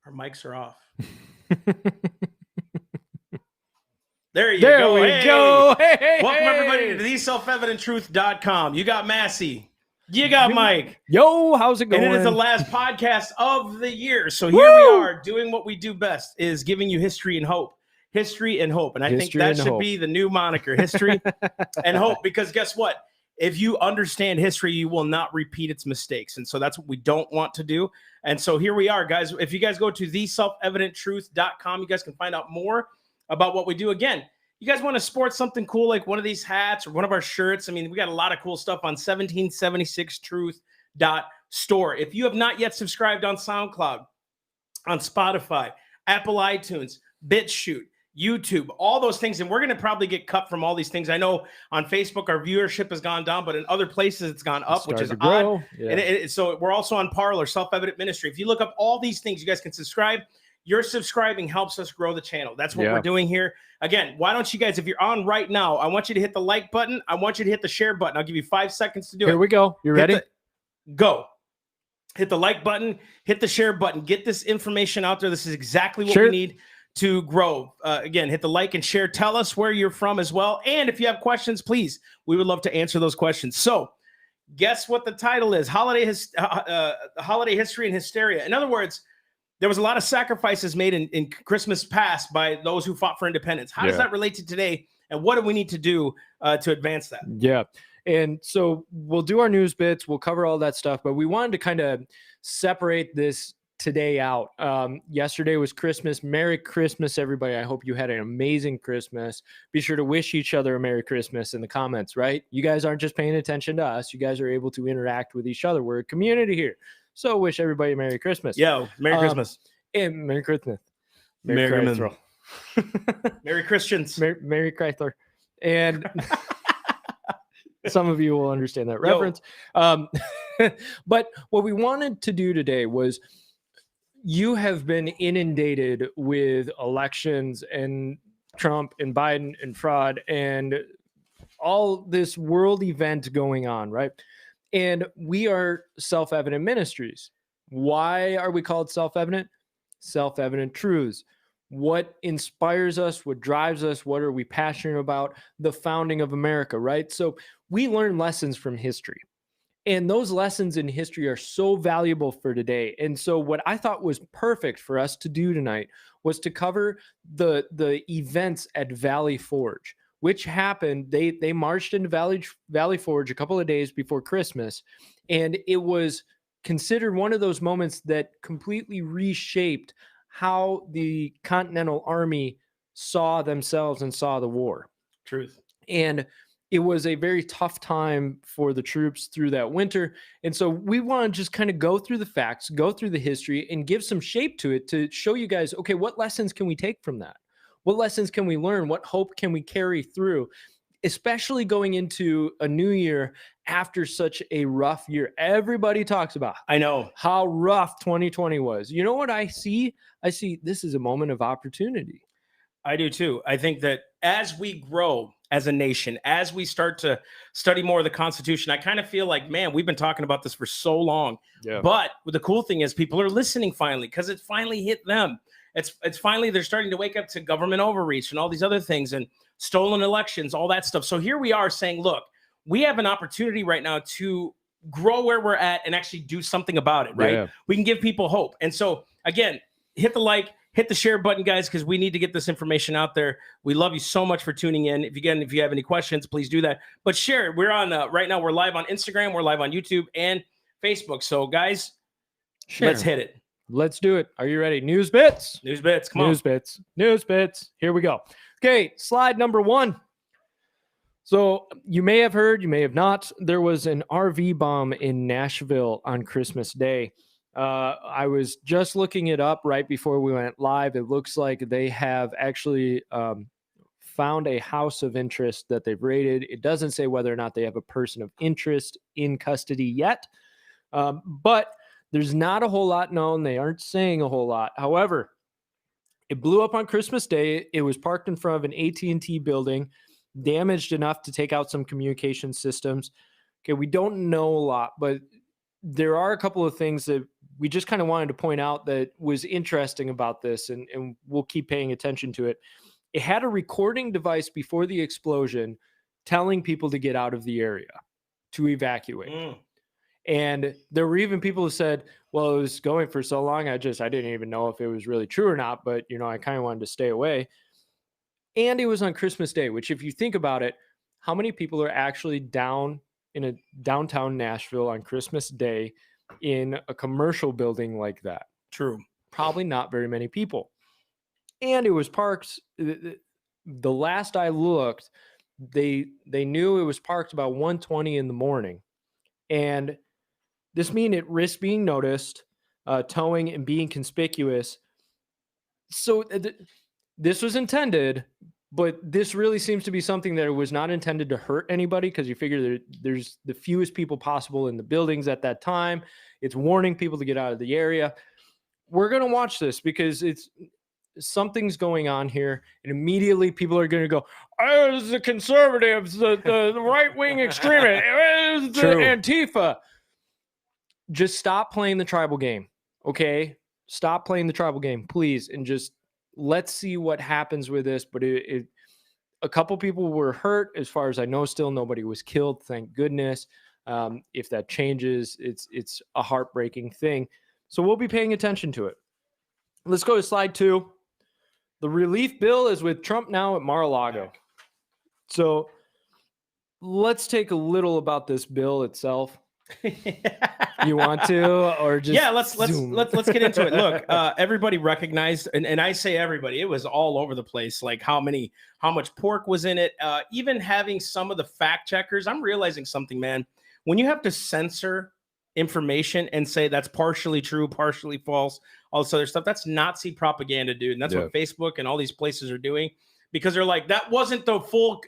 Our mics are off. There you go. We go. Hey, welcome everybody to theselfevidenttruth.com. You got Massey. You got Mike. Yo, how's it going? And it is the last podcast of the year. So here we are doing what we do best, is giving you history and hope. History and hope. And I think that should be the new moniker, history and hope, because guess what? If you understand history, you will not repeat its mistakes. And so that's what we don't want to do. And so here we are, guys. If you guys go to theselfevidenttruth.com, you guys can find out more about what we do. Again, you guys want to sport something cool like one of these hats or one of our shirts. I mean, we got a lot of cool stuff on 1776truth.store. If you have not yet subscribed on SoundCloud, on Spotify, Apple iTunes, BitChute, YouTube, all those things. And we're going to probably get cut from all these things. I know on Facebook, our viewership has gone down, but in other places it's gone up, which is odd. Yeah. And so we're also on Parler, Self-Evident Ministry. If you look up all these things, you guys can subscribe. Your subscribing helps us grow the channel. That's what we're doing here. Again, why don't you guys, if you're on right now, I want you to hit the like button. I want you to hit the share button. I'll give you 5 seconds to do it. Here we go. You ready? Go. Hit the like button. Hit the share button. Get this information out there. This is exactly what we need to grow. Again, hit the like and share. Tell us where you're from as well. And if you have questions, please, we would love to answer those questions. So guess what the title is? Holiday History and Hysteria. In other words, there was a lot of sacrifices made in Christmas past by those who fought for independence. How does that relate to today? And what do we need to do to advance that? Yeah. And so we'll do our news bits. We'll cover all that stuff. But we wanted to kind of separate this today out. Yesterday was Christmas. Merry Christmas, everybody. I hope you had an amazing Christmas. Be sure to wish each other a Merry Christmas in the comments, right? You guys aren't just paying attention to us. You guys are able to interact with each other. We're a community here. So wish everybody a Merry Christmas. Yo, Merry Christmas. And Merry Christmas. Merry Christmas. Merry Christians. Mary Chrysler. And some of you will understand that reference. But what we wanted to do today was, you have been inundated with elections and Trump and Biden and fraud and all this world event going on, right? And we are self-evident ministries. Why are we called self-evident? Self-evident truths. What inspires us? What drives us? What are we passionate about? The founding of America, right? So we learn lessons from history. And those lessons in history are so valuable for today. And so what I thought was perfect for us to do tonight was to cover the events at Valley Forge, which happened. They marched into Valley Forge a couple of days before Christmas. And it was considered one of those moments that completely reshaped how the Continental Army saw themselves and saw the war. Truth. And it was a very tough time for the troops through that winter. And so we want to just kind of go through the facts, go through the history, and give some shape to it to show you guys, okay, what lessons can we take from that? What lessons can we learn? What hope can we carry through, especially going into a new year after such a rough year? Everybody talks about, I know, how rough 2020 was. You know what I see? I see this is a moment of opportunity. I do too. I think that as we grow as a nation, as we start to study more of the Constitution, I kind of feel like, man, we've been talking about this for so long. Yeah. But the cool thing is people are listening finally, because it finally hit them. It's finally, they're starting to wake up to government overreach and all these other things and stolen elections, all that stuff. So here we are saying, look, we have an opportunity right now to grow where we're at and actually do something about it, right? Yeah. We can give people hope. And so again, hit the like, hit the share button, guys, because we need to get this information out there. We love you so much for tuning in. If you have any questions, please do that. But share it. We're on right now. We're live on Instagram. We're live on YouTube and Facebook. So, guys, let's hit it. Let's do it. Are you ready? News bits. News bits. Come on. News bits. Here we go. Okay, slide number 1. So you may have heard, you may have not. There was an RV bomb in Nashville on Christmas Day. I was just looking it up right before we went live. It looks like they have actually found a house of interest that they've raided. It doesn't say whether or not they have a person of interest in custody yet, but there's not a whole lot known. They aren't saying a whole lot. However, it blew up on Christmas Day. It was parked in front of an AT&T building, damaged enough to take out some communication systems. Okay, we don't know a lot, but there are a couple of things that we just kind of wanted to point out that was interesting about this, and we'll keep paying attention to it. It had a recording device before the explosion telling people to get out of the area, to evacuate. And there were even people who said, well, it was going for so long, I didn't even know if it was really true or not, but, I kind of wanted to stay away. And it was on Christmas Day, which, if you think about it, how many people are actually down in a downtown Nashville on Christmas Day in a commercial building like that? True. Probably not very many people. And it was parked. The last I looked, they knew it was parked about 1:20 in the morning. And this means it risks being noticed, towing and being conspicuous. So this was intended, but this really seems to be something that was not intended to hurt anybody, because you figure there's the fewest people possible in the buildings at that time. It's warning people to get out of the area. We're going to watch this because something's going on here, and immediately people are going to go, oh, this is the conservatives, the right-wing extremists, the Antifa. Just stop playing the tribal game, okay? Stop playing the tribal game, please, and just let's see what happens with this. But a couple people were hurt. As far as I know, still nobody was killed, thank goodness. If that changes, it's a heartbreaking thing. So we'll be paying attention to it. Let's go to slide 2. The relief bill is with Trump now at Mar-a-Lago. So let's take a little about this bill itself. You want to, or just let's get into it. Look, everybody recognized, and I say everybody, it was all over the place, like how much pork was in it. Even having some of the fact checkers, I'm realizing something, man. When you have to censor information and say that's partially true, partially false, all this other stuff. That's Nazi propaganda, dude. And that's what Facebook and all these places are doing, because they're like, that wasn't the full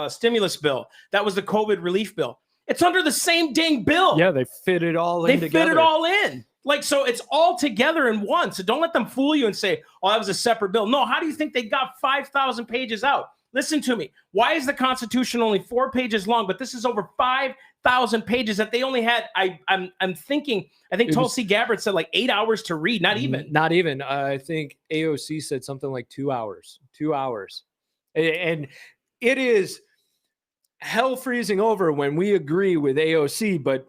stimulus bill. That was the COVID relief bill. It's under the same dang bill. Yeah, they fit it all in together. They fit it all in. Like, so it's all together in one. So don't let them fool you and say, oh, that was a separate bill. No, how do you think they got 5,000 pages out? Listen to me. Why is the Constitution only 4 pages long, but this is over 5,000 pages that they only had? I'm thinking, I think Tulsi Gabbard said like 8 hours to read. Not even. Not even. I think AOC said something like 2 hours. 2 hours. And it is hell freezing over when we agree with AOC, but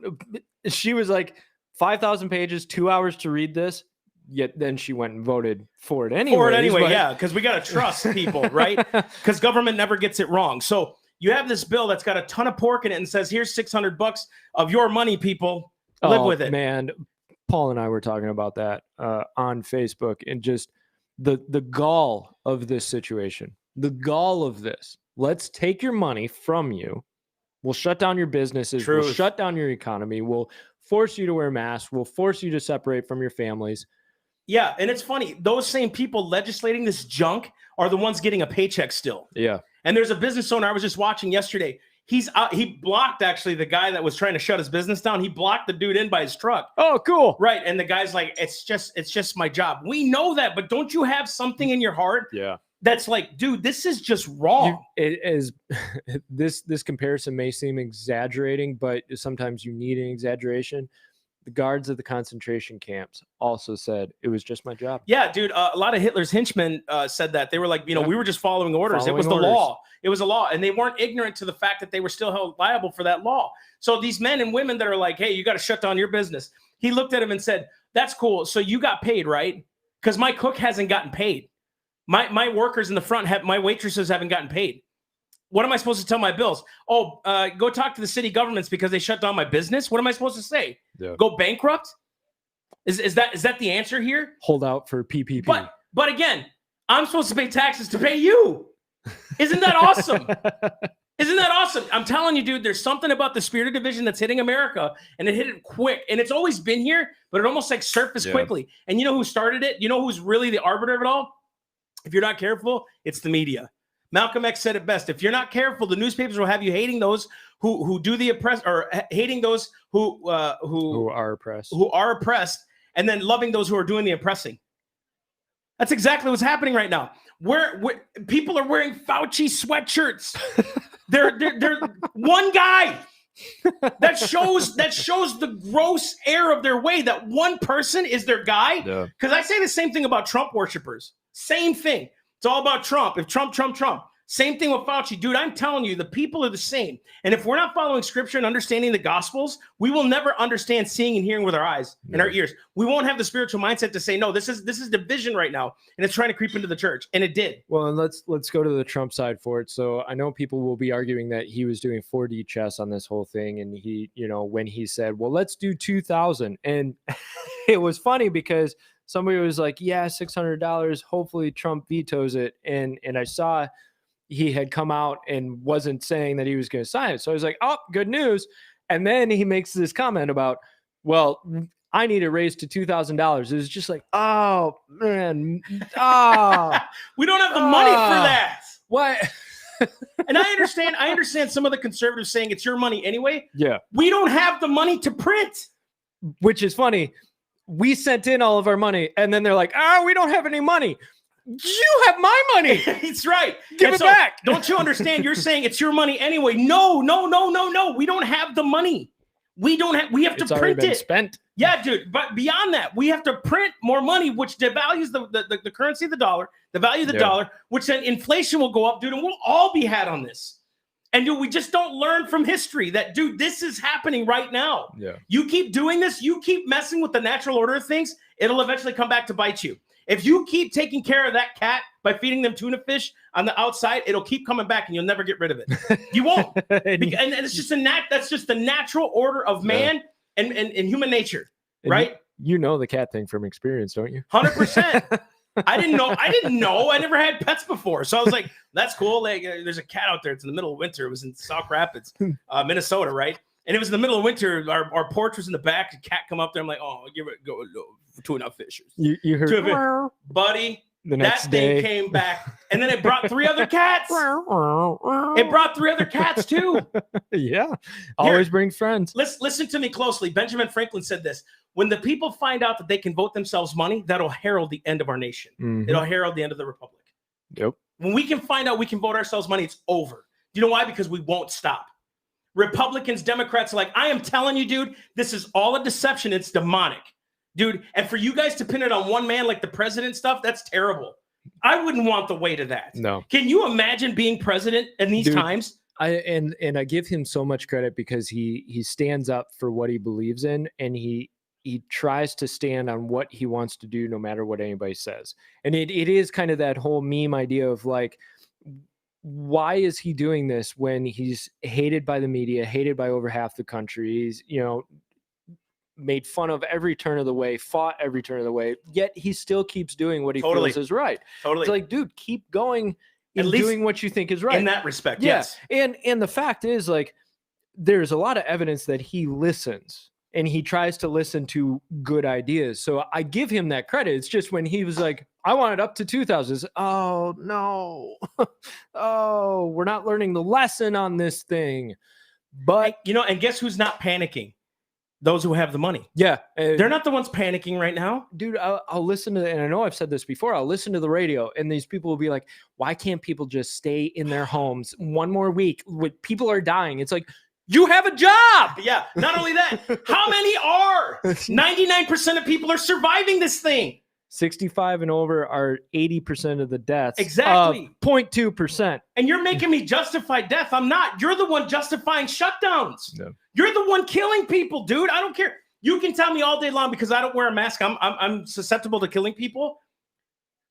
she was like 5,000 pages, 2 hours to read this. Yet then she went and voted for it anyway. Yeah, because we got to trust people, right? Because government never gets it wrong. So you have this bill that's got a ton of pork in it and says, here's $600 of your money, people. Live with it. Man, Paul and I were talking about that on Facebook, and just the gall of this situation. The gall of this. Let's take your money from you. We'll shut down your businesses. Truth. We'll shut down your economy. We'll force you to wear masks. We'll force you to separate from your families. Yeah, and it's funny. Those same people legislating this junk are the ones getting a paycheck still. Yeah. And there's a business owner I was just watching yesterday. He blocked actually the guy that was trying to shut his business down. He blocked the dude in by his truck. Oh, cool. Right. And the guy's like, it's just my job. We know that, but don't you have something in your heart? Yeah. That's like, dude, this is just wrong. It is. This comparison may seem exaggerating, but sometimes you need an exaggeration. The guards of the concentration camps also said it was just my job. Yeah, dude. A lot of Hitler's henchmen said that. They were like, we were just following orders. It was the law. It was a law. And they weren't ignorant to the fact that they were still held liable for that law. So these men and women that are like, hey, you got to shut down your business. He looked at him and said, that's cool. So you got paid, right? Because my cook hasn't gotten paid. My workers in the front my waitresses haven't gotten paid. What am I supposed to tell my bills? Oh, go talk to the city governments because they shut down my business. What am I supposed to say? Yeah. Go bankrupt? Is that the answer here? Hold out for PPP. But again, I'm supposed to pay taxes to pay you. Isn't that awesome? Isn't that awesome? I'm telling you, dude, there's something about the spirit of division that's hitting America, and it hit it quick. And it's always been here, but it almost like surfaced quickly. And you know who started it? You know who's really the arbiter of it all? If you're not careful, it's the media. Malcolm X said it best. If you're not careful, the newspapers will have you hating those who do the oppressed, or hating those who are oppressed, and then loving those who are doing the oppressing. That's exactly what's happening right now. Where people are wearing Fauci sweatshirts. They're one guy. That shows the gross error of their way. That one person is their guy. Because I say the same thing about Trump worshipers. Same thing. It's all about Trump. If Trump. Same thing with Fauci. Dude, I'm telling you, the people are the same. And if we're not following scripture and understanding the gospels, we will never understand seeing and hearing with our eyes and our ears. We won't have the spiritual mindset to say, no, this is division right now. And it's trying to creep into the church. And it did. Well, and let's go to the Trump side for it. So I know people will be arguing that he was doing 4D chess on this whole thing. And he, when he said, well, let's do 2,000. And it was funny because somebody was like, yeah, $600. Hopefully Trump vetoes it. And I saw he had come out and wasn't saying that he was going to sign it. So I was like, oh, good news. And then he makes this comment about, well, I need it raised to $2,000. It was just like, oh, man. Oh, we don't have the money for that. What? And I understand some of the conservatives saying it's your money anyway. Yeah. We don't have the money to print. Which is funny. We sent in all of our money, and then they're like, we don't have any money. You have my money. That's right. Give it back. Don't you understand? You're saying it's your money anyway. No. We don't have the money. We have to print it. Spent. Yeah, dude. But beyond that, we have to print more money, which devalues the currency of the dollar, the value of the dollar, which then inflation will go up, dude, and we'll all be had on this. And dude, we just don't learn from history that, dude, this is happening right now. Yeah. You keep doing this, you keep messing with the natural order of things, it'll eventually come back to bite you. If you keep taking care of that cat by feeding them tuna fish on the outside, it'll keep coming back and you'll never get rid of it. You won't. and it's just that's just the natural order of man and human nature, right? You know the cat thing from experience, don't you? 100%. I didn't know. I never had pets before. So I was like, that's cool. Like, there's a cat out there. It's in the middle of winter. It was in Sauk Rapids, Minnesota, right? And it was in the middle of winter. Our porch was in the back. A cat come up there. I'm like, oh, give it go 2.5 fishes. You heard, buddy. The That next thing day came back, and then it brought 3 other cats. It brought 3 other cats too. Yeah, always bring friends. Listen to me closely. Benjamin Franklin said this: when the people find out that they can vote themselves money, that'll herald the end of our nation. Mhm. It'll herald the end of the republic. Yep. When we can find out we can vote ourselves money, it's over. Do you know why? Because we won't stop. Republicans, Democrats are like, I am telling you, dude, this is all a deception. It's demonic. Dude, and for you guys to pin it on one man like the president stuff, that's terrible. I wouldn't want the weight of that. No. Can you imagine being president in these times? And I give him so much credit because he stands up for what he believes in, and he tries to stand on what he wants to do no matter what anybody says. And it is kind of that whole meme idea of like, why is he doing this when he's hated by the media, hated by over half the country? He's, made fun of every turn of the way, fought every turn of the way, yet he still keeps doing what he feels is right. Totally. It's like, dude, keep going and doing what you think is right. In that respect, yeah. Yes. And the fact is, like, there's a lot of evidence that he listens and he tries to listen to good ideas. So I give him that credit. It's just when he was like, I want it up to 2,000. Oh, no. Oh, we're not learning the lesson on this thing. But, and guess who's not panicking? Those who have the money. Yeah. They're not the ones panicking right now. Dude, I'll listen to, and I know I've said this before, I'll listen to the radio and these people will be like, why can't people just stay in their homes one more week? People are dying. It's like, you have a job. Yeah. Not only that, how many are? 99% of people are surviving this thing. 65 and over are 80% of the deaths. Exactly. 0.2%. And you're making me justify death. I'm not. You're the one justifying shutdowns. No. You're the one killing people, dude. I don't care. You can tell me all day long because I don't wear a mask. I'm susceptible to killing people.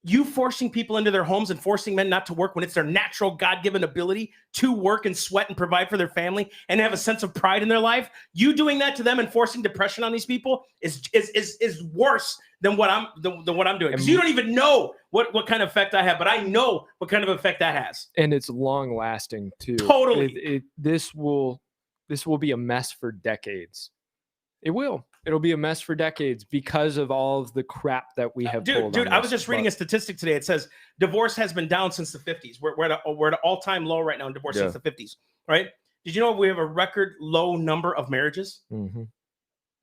You forcing people into their homes and forcing men not to work when it's their natural God-given ability to work and sweat and provide for their family and have a sense of pride in their life. You doing that to them and forcing depression on these people is worse than what I'm doing. Because you don't even know what kind of effect I have, but I know what kind of effect that has. And it's long lasting too. Totally. This will be a mess for decades. It will. It'll be a mess for decades because of all of the crap that we have pulled. Dude, I was just reading a statistic today. It says divorce has been down since the 50s. We're at an all-time low right now in divorce since the 50s, right? Did you know we have a record low number of marriages? Mm-hmm.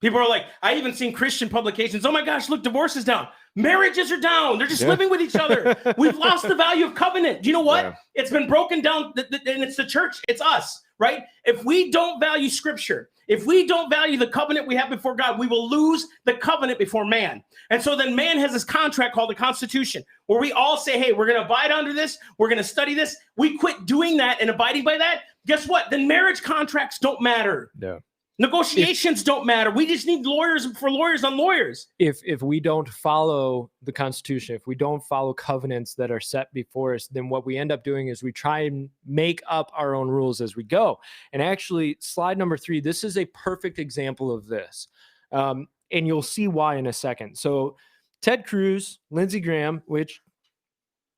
People are like, I even seen Christian publications. Oh my gosh, look, divorce is down. Marriages are down. They're just living with each other. We've lost the value of covenant. Do you know what? Yeah. It's been broken down, and it's the church. It's us, right? If we don't value scripture, if we don't value the covenant we have before God, we will lose the covenant before man. And so then man has this contract called the Constitution, where we all say, hey, we're going to abide under this. We're going to study this. We quit doing that and abiding by that. Guess what? Then marriage contracts don't matter. Yeah. Negotiations don't matter. We just need lawyers for lawyers on lawyers. If we don't follow the Constitution, if we don't follow covenants that are set before us, then what we end up doing is we try and make up our own rules as we go. And actually, slide number 3, this is a perfect example of this. And you'll see why in a second. So Ted Cruz, Lindsey Graham,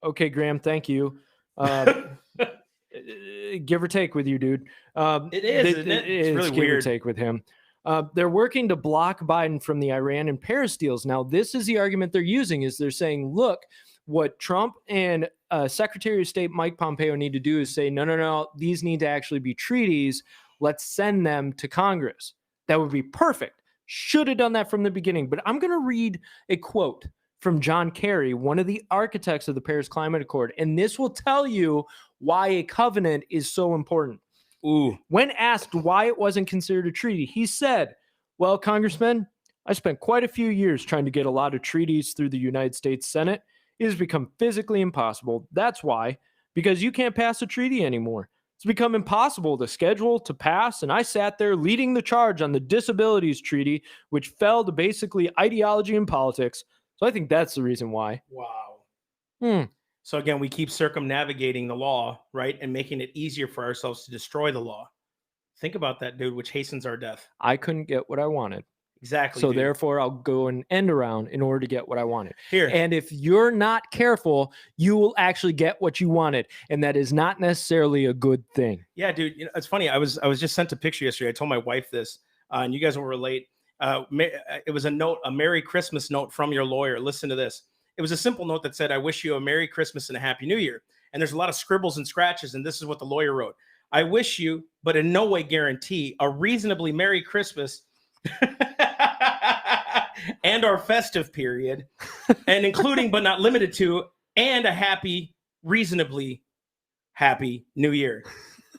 okay, Graham, thank you. Give or take with you, dude. It is. It's really give weird. Or take with him. They're working to block Biden from the Iran and Paris deals. Now, this is the argument they're using: is they're saying, look, what Trump and Secretary of State Mike Pompeo need to do is say, no, these need to actually be treaties. Let's send them to Congress. That would be perfect. Should have done that from the beginning. But I'm going to read a quote from John Kerry, one of the architects of the Paris Climate Accord, and this will tell you why a covenant is so important. Ooh. When asked why it wasn't considered a treaty, he said, well, Congressman, I spent quite a few years trying to get a lot of treaties through the United States Senate. It has become physically impossible. That's why, because you can't pass a treaty anymore. It's become impossible to schedule, to pass, and I sat there leading the charge on the Disabilities Treaty, which fell to basically ideology and politics. So I think that's the reason why. Wow. So again, we keep circumnavigating the law, right? And making it easier for ourselves to destroy the law. Think about that, dude, which hastens our death. I couldn't get what I wanted. Exactly. So dude. therefore, I'll go an end around in order to get what I wanted. Here. And if you're not careful, you will actually get what you wanted. And that is not necessarily a good thing. Yeah, dude. You know, it's funny. I was just sent a picture yesterday. I told my wife this, and you guys will relate. It was a note, a Merry Christmas note from your lawyer. Listen to this. It was a simple note that said, "I wish you a Merry Christmas and a Happy New Year." And there's a lot of scribbles and scratches, and this is what the lawyer wrote: "I wish you, but in no way guarantee, a reasonably Merry Christmas and our festive period, and including but not limited to, and a happy, reasonably happy New Year,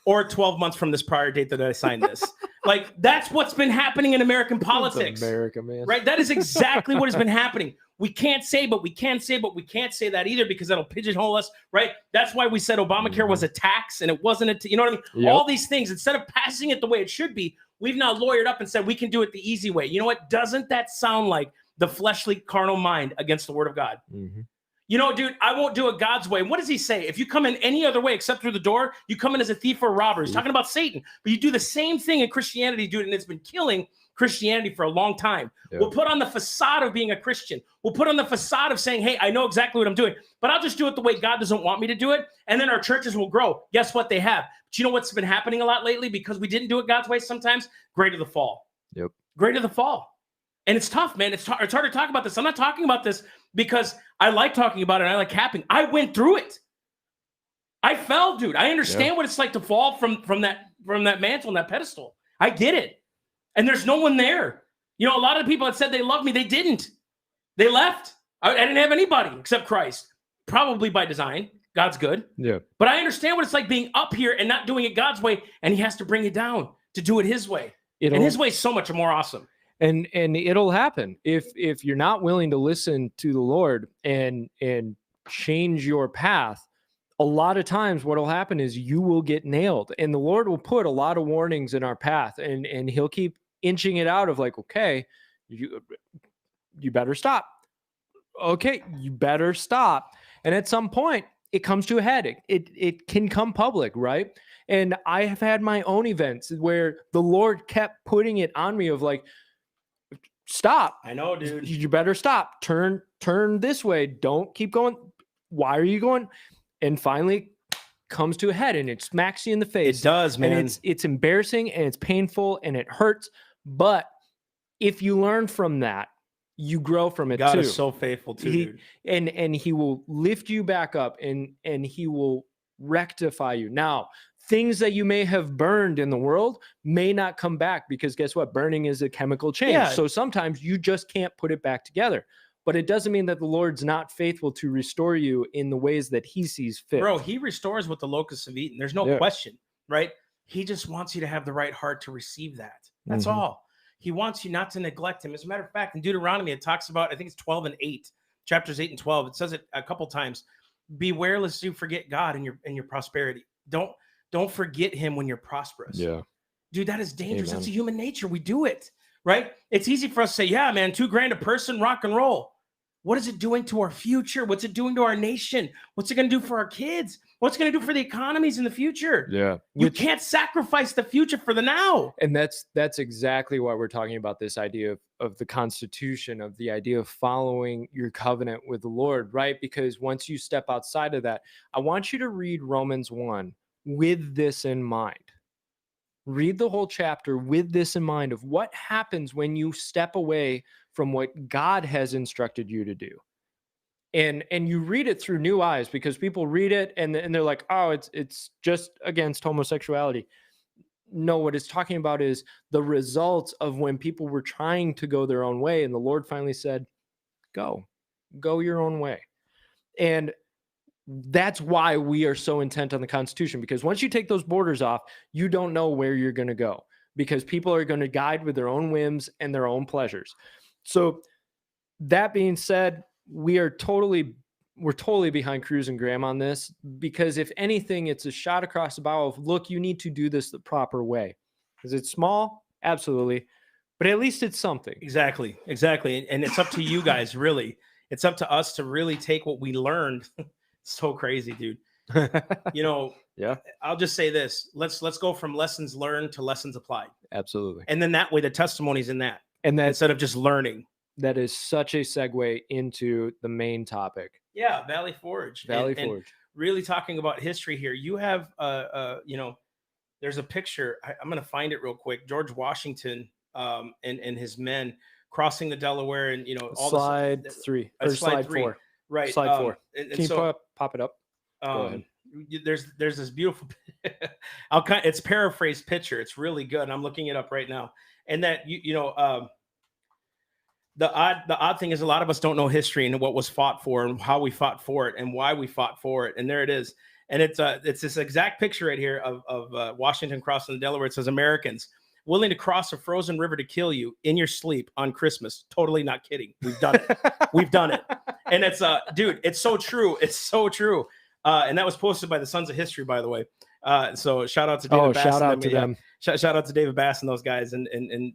or 12 months from this prior date that I signed this." Like, that's what's been happening in American politics. America, man. Right? That is exactly what has been happening. We can't say, but we can't say, but we can't say that either, because that'll pigeonhole us, right? That's why we said Obamacare was a tax and it wasn't you know what I mean? Yep. All these things, instead of passing it the way it should be, we've now lawyered up and said we can do it the easy way. You know what? Doesn't that sound like the fleshly carnal mind against the word of God? Mm-hmm. You know, dude, I won't do it God's way. What does he say? If you come in any other way except through the door, you come in as a thief or a robber. He's talking about Satan. But you do the same thing in Christianity, dude, and it's been killing Christianity for a long time. Yeah. We'll put on the facade of being a Christian. We'll put on the facade of saying, hey, I know exactly what I'm doing, but I'll just do it the way God doesn't want me to do it. And then our churches will grow. Guess what? They have. But you know what's been happening a lot lately because we didn't do it God's way sometimes? Greater the fall. Yep. Greater the fall. And it's tough, man. It's hard to talk about this. I'm not talking about this because I like talking about it and I like capping. I went through it. I fell, dude. I understand what it's like to fall from that mantle and that pedestal. I get it. And there's no one there. You know, a lot of people that said they loved me, they didn't. They left. I didn't have anybody except Christ. Probably by design. God's good. Yeah. But I understand what it's like being up here and not doing it God's way, and he has to bring you down to do it his way. And his way is so much more awesome. And it'll happen if you're not willing to listen to the Lord and change your path. A lot of times what will happen is you will get nailed, and the Lord will put a lot of warnings in our path, and he'll keep inching it out of like, okay, you better stop. Okay, you better stop. And at some point it comes to a head. It can come public, right? And I have had my own events where the Lord kept putting it on me of like, stop. I know, dude. You better stop. Turn this way. Don't keep going. Why are you going? And finally comes to a head and it smacks you in the face. It does, man. And it's embarrassing and it's painful and it hurts. But if you learn from that, you grow from it. God too. is so faithful too, dude. And he will lift you back up and he will rectify you. Now, things that you may have burned in the world may not come back because guess what? Burning is a chemical change. Yeah. So sometimes you just can't put it back together. But it doesn't mean that the Lord's not faithful to restore you in the ways that he sees fit. Bro, he restores what the locusts have eaten. There's no question, right? He just wants you to have the right heart to receive that. That's all. He wants you not to neglect him. As a matter of fact, in Deuteronomy, it talks about, I think it's 12 and 8, chapters 8 and 12. It says it a couple times. Beware lest you forget God in your prosperity. Don't forget him when you're prosperous. Yeah. Dude, that is dangerous. That's a human nature. We do it, right? It's easy for us to say, yeah, man, $2,000 a person, rock and roll. What is it doing to our future? What's it doing to our nation? What's it going to do for our kids? What's going to do for the economies in the future? Yeah. You can't sacrifice the future for the now. And that's exactly why we're talking about this idea of the Constitution, of the idea of following your covenant with the Lord, right? Because once you step outside of that, I want you to read Romans 1 with this in mind. Read the whole chapter with this in mind of what happens when you step away from what God has instructed you to do. And you read it through new eyes because people read it and they're like, oh, it's just against homosexuality. No, what it's talking about is the results of when people were trying to go their own way. And the Lord finally said, go your own way. And that's why we are so intent on the Constitution, because once you take those borders off, you don't know where you're going to go because people are going to guide with their own whims and their own pleasures. So that being said, we're totally behind Cruz and Graham on this, because if anything, it's a shot across the bow of, look, you need to do this the proper way. Is it small? Absolutely. But at least it's something. Exactly. And it's up to you guys, really. It's up to us to really take what we learned. So crazy, dude. You know, yeah. I'll just say this. Let's go from lessons learned to lessons applied. Absolutely. And then that way the testimony's in that. And that instead of just learning. that is such a segue into the main topic. Yeah, Valley Forge. Valley and Forge. really talking about history here. You have, there's a picture. I'm going to find it real quick. George Washington and his men crossing the Delaware, and all slide the, 3 or slide 4. Right. Slide 4. And Can you so, pop it up? Go ahead. There's this beautiful it's paraphrased picture. It's really good. I'm looking it up right now. And that the odd thing is a lot of us don't know history and what was fought for and how we fought for it and why we fought for it. And there it is. And it's this exact picture right here of Washington crossing the Delaware. It says, Americans willing to cross a frozen river to kill you in your sleep on Christmas. Totally not kidding. We've done it. We've done it. And it's dude, it's so true. It's so true. And that was posted by the Sons of History, by the way. So shout out to David Bass. Shout out to them. Shout out to David Bass and those guys, and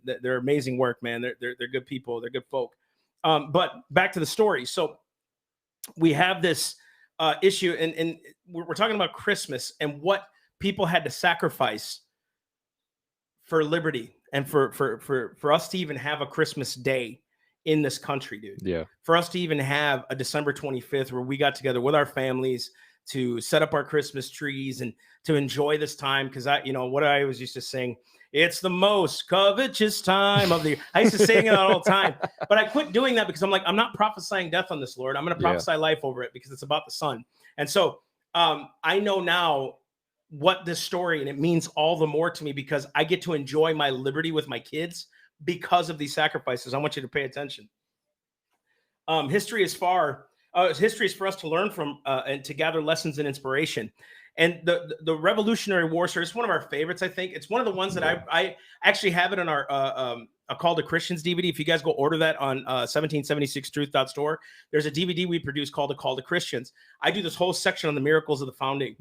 their amazing work, man. They're good people. They're good folk. But back to the story. So we have this issue, and we're talking about Christmas and what people had to sacrifice for liberty and for us to even have a Christmas day in this country, dude. Yeah. For us to even have a December 25th where we got together with our families to set up our Christmas trees and to enjoy this time. Cause what I always used to sing, it's the most covetous time of the year. I used to sing it all the time, but I quit doing that because I'm like, I'm not prophesying death on this, Lord. I'm going to prophesy life over it because it's about the Son. And so I know now what this story, and it means all the more to me because I get to enjoy my liberty with my kids because of these sacrifices. I want you to pay attention. History is for us to learn from and to gather lessons and inspiration. And the Revolutionary War, sir, it's one of our favorites. I think it's one of the ones that I actually have it on our a Call to Christians DVD. If you guys go order that on 1776truth.store, there's a DVD we produce called A Call to Christians. I do this whole section on the miracles of the founding,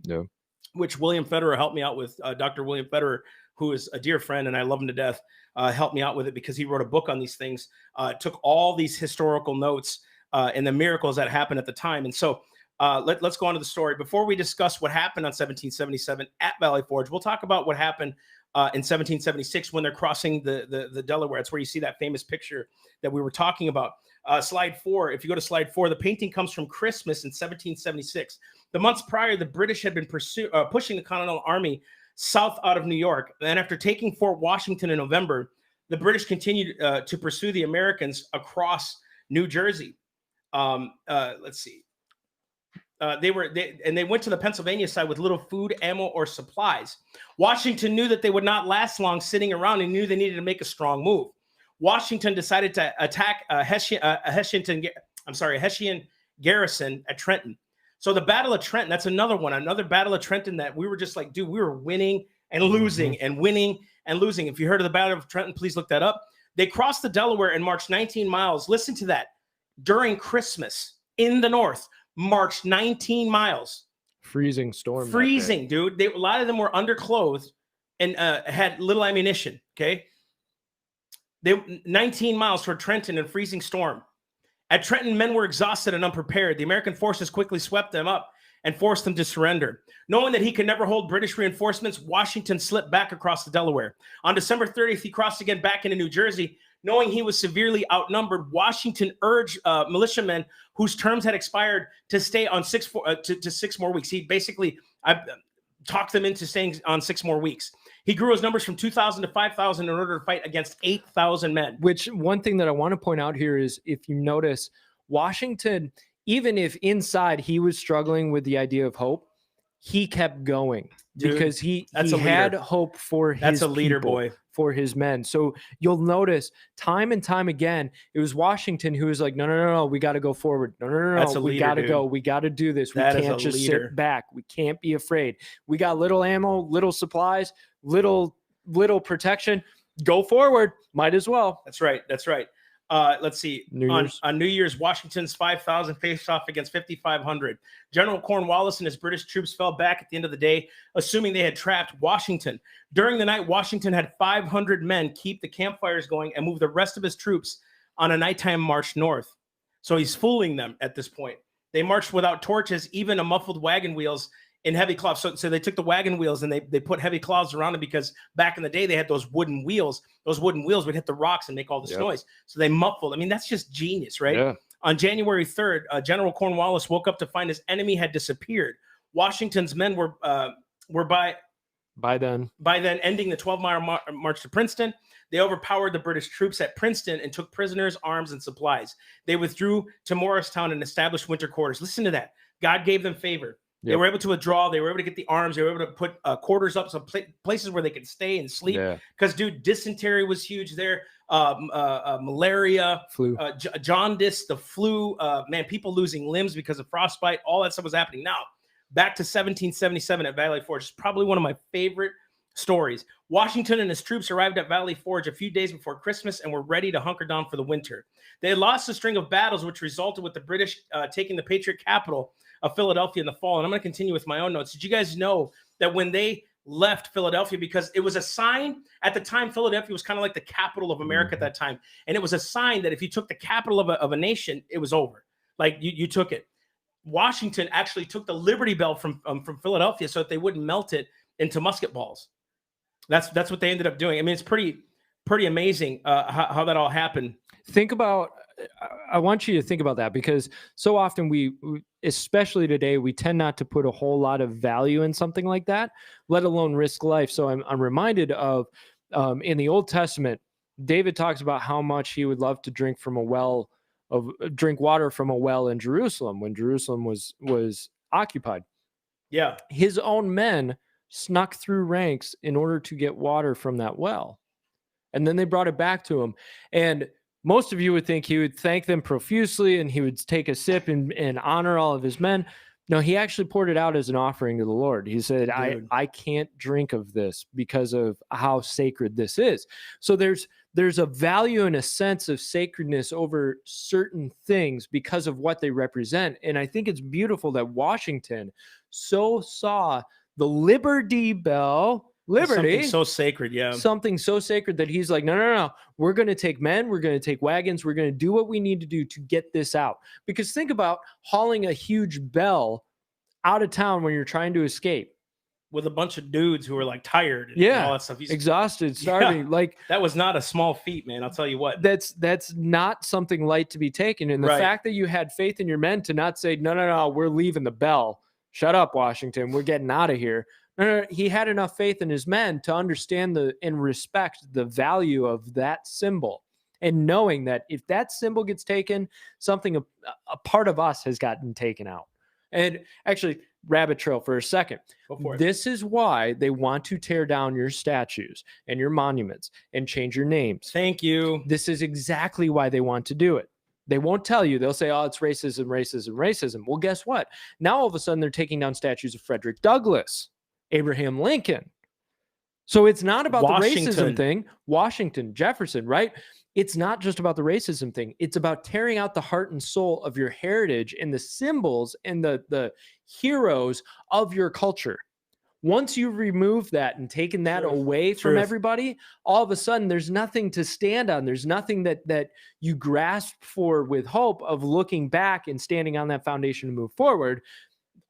which William Federer helped me out with. Dr. William Federer, who is a dear friend and I love him to death, helped me out with it because he wrote a book on these things, took all these historical notes and the miracles that happened at the time. And so let's go on to the story. Before we discuss what happened on 1777 at Valley Forge, we'll talk about what happened in 1776 when they're crossing the Delaware. That's where you see that famous picture that we were talking about. Slide 4, if you go to slide 4, the painting comes from Christmas in 1776. The months prior, the British had been pushing the Continental Army south out of New York. And after taking Fort Washington in November, the British continued to pursue the Americans across New Jersey. Let's see. They went to the Pennsylvania side with little food, ammo, or supplies. Washington knew that they would not last long sitting around and knew they needed to make a strong move. Washington decided to attack a Hessian garrison at Trenton. So the Battle of Trent, that's another Battle of Trenton that we were just like, dude, we were winning and losing and winning and losing. If you heard of the Battle of Trenton, please look that up. They crossed the Delaware and marched 19 miles. Listen to that. During Christmas in the north, marched 19 miles. Freezing storm. Freezing, dude. A lot of them were underclothed and had little ammunition. Okay. 19 miles toward Trenton in a freezing storm. At Trenton, men were exhausted and unprepared. The American forces quickly swept them up and forced them to surrender. Knowing that he could never hold British reinforcements, Washington slipped back across the Delaware. On December 30th, he crossed again back into New Jersey. Knowing he was severely outnumbered, Washington urged militiamen whose terms had expired to stay on 6 more weeks. He basically talked them into staying on 6 more weeks. He grew his numbers from 2,000 to 5,000 in order to fight against 8,000 men. Which one thing that I want to point out here is if you notice, Washington, even if inside he was struggling with the idea of hope, he kept going. Dude, because he had hope for his That's a leader, people, boy. For his men. So you'll notice time and time again, it was Washington who was like, no, we got to go forward. No, we got to go. We got to do this. We can't just sit back. We can't be afraid. We got little ammo, little supplies, little protection. Go forward. Might as well. That's right. Let's see. On New Year's, Washington's 5,000 faced off against 5,500. General Cornwallis and his British troops fell back at the end of the day, assuming they had trapped Washington. During the night, Washington had 500 men keep the campfires going and move the rest of his troops on a nighttime march north. So he's fooling them at this point. They marched without torches, even a muffled wagon wheels in heavy cloths. So they took the wagon wheels and they put heavy cloths around them, because back in the day they had those wooden wheels. Those wooden wheels would hit the rocks and make all this noise. So they muffled. I mean, that's just genius, right? Yeah. On January 3rd, General Cornwallis woke up to find his enemy had disappeared. Washington's men were by then ending the 12-mile march to Princeton. They overpowered the British troops at Princeton and took prisoners, arms, and supplies. They withdrew to Morristown and established winter quarters. Listen to that. God gave them favor. They were able to withdraw. They were able to get the arms. They were able to put quarters up, some places where they could stay and sleep. Because, dude, dysentery was huge there. Malaria, flu, jaundice, the flu. Man, people losing limbs because of frostbite. All that stuff was happening. Now, back to 1777 at Valley Forge. It's probably one of my favorite stories. Washington and his troops arrived at Valley Forge a few days before Christmas and were ready to hunker down for the winter. They had lost a string of battles, which resulted with the British taking the Patriot capital of Philadelphia in the fall. And I'm going to continue with my own notes. Did you guys know that when they left Philadelphia, because it was a sign at the time, Philadelphia was kind of like the capital of America at that time. And it was a sign that if you took the capital of a nation, it was over. Like you took it. Washington actually took the Liberty Bell from Philadelphia so that they wouldn't melt it into musket balls. That's what they ended up doing. I mean, it's pretty amazing how that all happened. I want you to think about that, because so often we, especially today, we tend not to put a whole lot of value in something like that, let alone risk life. So I'm reminded of in the Old Testament, David talks about how much he would love to drink water from a well in Jerusalem when Jerusalem was occupied. Yeah. His own men snuck through ranks in order to get water from that well. And then they brought it back to him. And most of you would think he would thank them profusely and he would take a sip and honor all of his men. No, he actually poured it out as an offering to the Lord. He said, I can't drink of this because of how sacred this is. So there's a value and a sense of sacredness over certain things because of what they represent. And I think it's beautiful that Washington so saw the Liberty Bell, something so sacred, something so sacred that he's like, no, we're going to take men, we're going to take wagons, we're going to do what we need to do to get this out. Because think about hauling a huge bell out of town when you're trying to escape with a bunch of dudes who are like tired and all that stuff. Exhausted, starving. Like, that was not a small feat, man. I'll tell you what. That's not something light to be taken. And the fact that you had faith in your men to not say, no, we're leaving the bell. Shut up, Washington. We're getting out of here. No, he had enough faith in his men to understand and respect the value of that symbol, and knowing that if that symbol gets taken, something, a part of us has gotten taken out. And actually, rabbit trail for a second. Go for it. This is why they want to tear down your statues and your monuments and change your names. Thank you. This is exactly why they want to do it. They won't tell you. They'll say, oh, it's racism, racism, racism. Well, guess what? Now all of a sudden they're taking down statues of Frederick Douglass, Abraham Lincoln. So it's not about the racism thing. Washington, Jefferson, right? It's not just about the racism thing. It's about tearing out the heart and soul of your heritage and the symbols and the heroes of your culture. Once you remove that and taken that away from everybody, all of a sudden there's nothing to stand on. There's nothing that you grasp for with hope of looking back and standing on that foundation to move forward.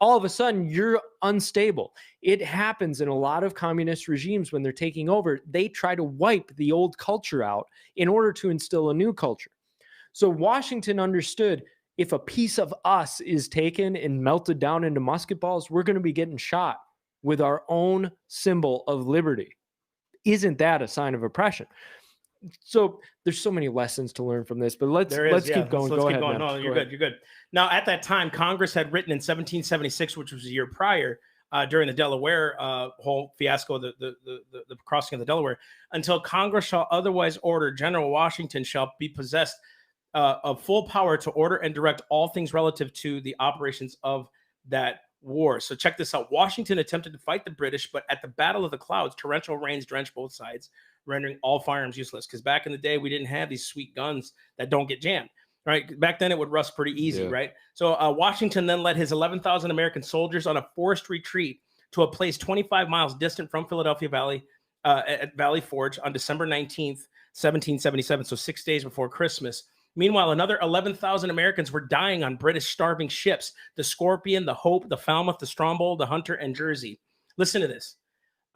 All of a sudden you're unstable. It happens in a lot of communist regimes when they're taking over. They try to wipe the old culture out in order to instill a new culture. So Washington understood, if a piece of us is taken and melted down into musket balls, we're going to be getting shot with our own symbol of liberty. Isn't that a sign of oppression? So there's so many lessons to learn from this, but let's keep going. Go ahead. No, you're good. You're good. Now, at that time, Congress had written in 1776, which was a year prior, during the Delaware whole fiasco, the crossing of the Delaware, until Congress shall otherwise order, General Washington shall be possessed of full power to order and direct all things relative to the operations of that war. So check this out. Washington attempted to fight the British, but at the Battle of the Clouds, torrential rains drenched both sides, rendering all firearms useless. Because back in the day, we didn't have these sweet guns that don't get jammed. Right. Back then, it would rust pretty easy. Right. So Washington then led his 11,000 American soldiers on a forced retreat to a place 25 miles distant from Philadelphia Valley at Valley Forge on December 19th, 1777. So 6 days before Christmas. Meanwhile, another 11,000 Americans were dying on British starving ships: the Scorpion, the Hope, the Falmouth, the Strongbow, the Hunter, and Jersey. Listen to this.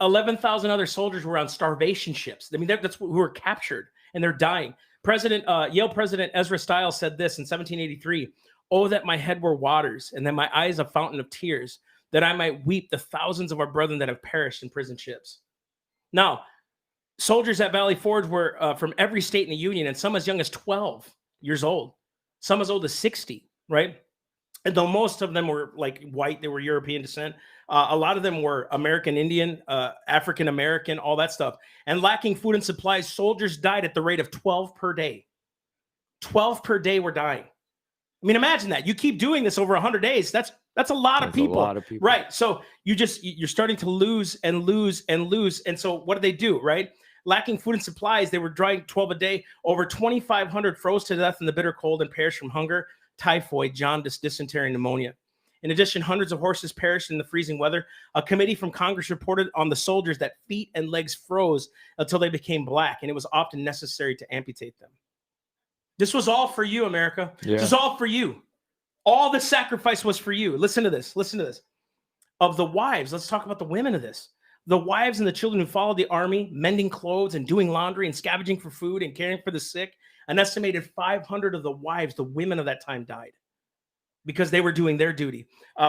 11,000 other soldiers were on starvation ships. I mean, that's who were captured, and they're dying. Yale President Ezra Stiles said this in 1783, "Oh, that my head were waters, and that my eyes a fountain of tears, that I might weep the thousands of our brethren that have perished in prison ships." Now, soldiers at Valley Forge were from every state in the Union, and some as young as 12 years old, some as old as 60, right? And though most of them were like white, they were European descent. A lot of them were American Indian, African American, all that stuff. And lacking food and supplies, soldiers died at the rate of 12 per day. 12 per day were dying. I mean, imagine that. You keep doing this over 100 days. That's a lot of people. A lot of people. Right. So you're starting to lose and lose and lose. And so what do? Right? Lacking food and supplies, they were dying 12 a day. Over 2,500 froze to death in the bitter cold and perished from hunger, typhoid, jaundice, dysentery, and pneumonia. In addition, hundreds of horses perished in the freezing weather. A committee from Congress reported on the soldiers that feet and legs froze until they became black, and it was often necessary to amputate them. This was all for you, America. Yeah. This was all for you. All the sacrifice was for you. Listen to this. Listen to this. Of the wives, let's talk about the women of this. The wives and the children who followed the army, mending clothes and doing laundry and scavenging for food and caring for the sick, an estimated 500 of the wives, the women of that time, died because they were doing their duty.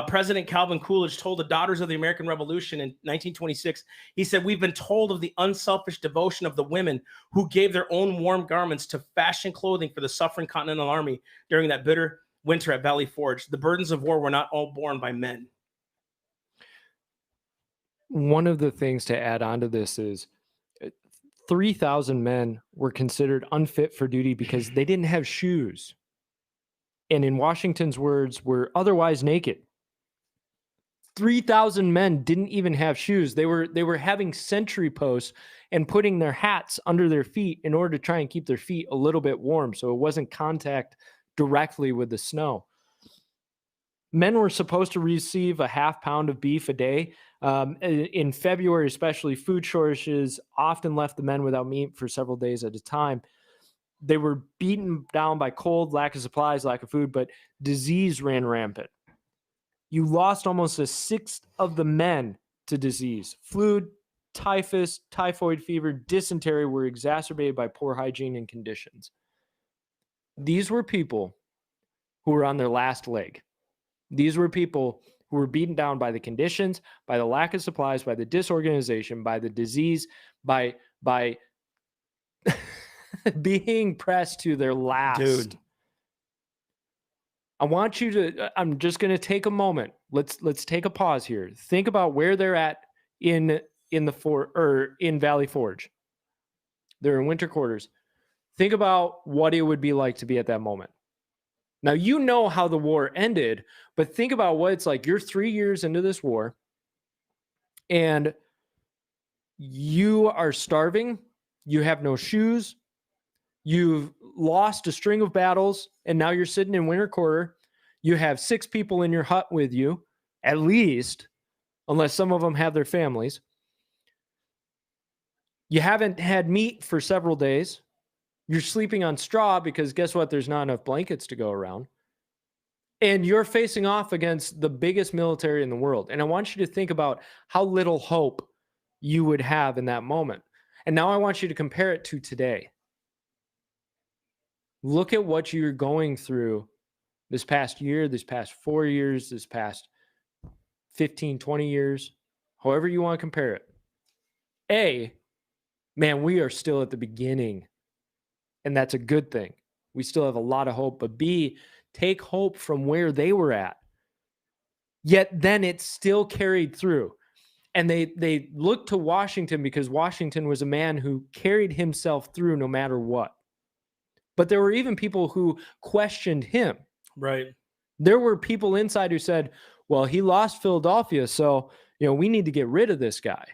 President Calvin Coolidge told the Daughters of the American Revolution in 1926, he said, "We've been told of the unselfish devotion of the women who gave their own warm garments to fashion clothing for the suffering Continental Army during that bitter winter at Valley Forge. The burdens of war were not all borne by men." One of the things to add on to this is 3,000 men were considered unfit for duty because they didn't have shoes. And in Washington's words, were otherwise naked. 3,000 men didn't even have shoes. They were having sentry posts and putting their hats under their feet in order to try and keep their feet a little bit warm so it wasn't contact directly with the snow. Men were supposed to receive a half pound of beef a day. In February, especially, food shortages often left the men without meat for several days at a time. They were beaten down by cold, lack of supplies, lack of food, but disease ran rampant. You lost almost a sixth of the men to disease. Flu, typhus, typhoid fever, dysentery were exacerbated by poor hygiene and conditions. These were people who were on their last leg. These were people who were beaten down by the conditions, by the lack of supplies, by the disorganization, by the disease, by being pressed to their last. Dude. I want you to, I'm just going to take a moment. Let's take a pause here. Think about where they're at in Valley Forge. They're in winter quarters. Think about what it would be like to be at that moment. Now, you know how the war ended, but think about what it's like. You're 3 years into this war, and you are starving. You have no shoes. You've lost a string of battles, and now you're sitting in winter quarter. You have 6 people in your hut with you, at least, unless some of them have their families. You haven't had meat for several days. You're sleeping on straw because guess what? There's not enough blankets to go around. And you're facing off against the biggest military in the world. And I want you to think about how little hope you would have in that moment. And now I want you to compare it to today. Look at what you're going through this past year, this past 4 years, this past 15, 20 years, however you want to compare it. Man, we are still at the beginning. And that's a good thing. We still have a lot of hope. But B, take hope from where they were at. Yet then it still carried through. And they looked to Washington because Washington was a man who carried himself through no matter what. But there were even people who questioned him. Right. There were people inside who said, well, he lost Philadelphia, so we need to get rid of this guy.